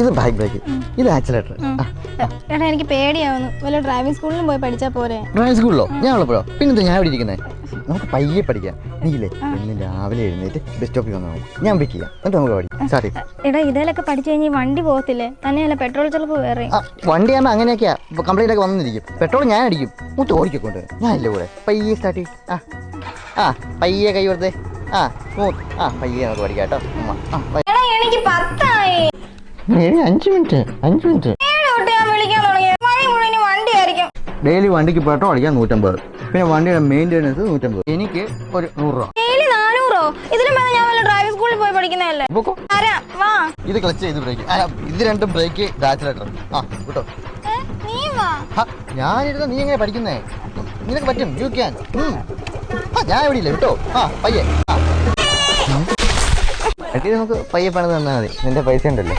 ഇത് bike break, ഇത് accelerator. എടാ എനിക്ക് പേടിയാവുന്നു. വല്ല ഡ്രൈവിംഗ് സ്കൂളിലും പോയി പഠിച്ചാ പോരെ? ഡ്രൈവിംഗ് സ്കൂളിലോ? ഞാൻ ഉള്ളപ്പോഴോ? പിന്നെന്താ ഞാൻ ഇവിടെ ഇരിക്കുന്നത്? നമുക്ക് പയ്യെ പഠിക്കാം. നീയില്ലേ ഇന്ന് രാവിലെ എഴുന്നേറ്റ് ബസ് സ്റ്റോപ്പിൽ വന്നാൽ മതി, ഞാൻ പിക്ക് ചെയ്യാം, എന്നിട്ട് നമുക്ക് പഠിക്കാം. സ്റ്റാർട്ട് ചെയ്യാം. എടാ ഇതിലൊക്കെ പഠിച്ചു കഴിഞ്ഞാൽ വണ്ടി പോകത്തില്ലേ? തന്നെയല്ല പെട്രോൾ ചിലപ്പ് വേറെ. വണ്ടി ആകുമ്പോൾ അങ്ങനെയൊക്കെയാ കംപ്ലൈന്റ് ഒക്കെ വന്നിരിക്കും. പെട്രോൾ ഞാൻ അടിക്കും, മൂത്ത് ഓടിക്കൊണ്ടു ഞാൻ ഇല്ല കൂടെ. പയ്യെ സ്റ്റാർട്ട് ചെയ്യും. പയ്യെ കൈ കൊടുത്തേ. പയ്യെ നമുക്ക് പഠിക്കാം കേട്ടോ. എനിക്ക് 10 ആയി. 5 മിനിറ്റ്. ഞാൻ വിളിക്കാൻ തുടങ്ങി. വഴി മുഴുവൻ വണ്ടി ആയിരിക്കും. ഡെയിലി വണ്ടിക്ക് പെട്രോൾ അടിക്കാൻ 150, പിന്നെ വണ്ടിയുടെ മെയിൻ്റെനൻസ് 150. എനിക്ക് ഒരു 100 രൂപ. ഡെയിലി 400? ഇതിലും ഞാൻ വല്ല ഡ്രൈവിംഗ് സ്കൂളിൽ പോയി പഠിക്കുന്നതല്ലേ? വാ. ഇത് ക്ലച്ച്, ഇത് ബ്രേക്ക്, ഇത് രണ്ടും ബ്രേക്ക്, ആക്സിലേറ്റർ. കേട്ടോ നീ വാ. ഞാനിരുന്ന നീ എങ്ങനെ പഠിക്കുന്നേ? നിനക്ക് പറ്റും, യു ക്യാൻ. ഞാൻ എവിടെ ഇല്ല കേട്ടോ. പയ്യെ നമുക്ക് പയ്യെ പണിത് തന്നാൽ മതി. നിന്റെ പൈസ ഉണ്ടല്ലോ.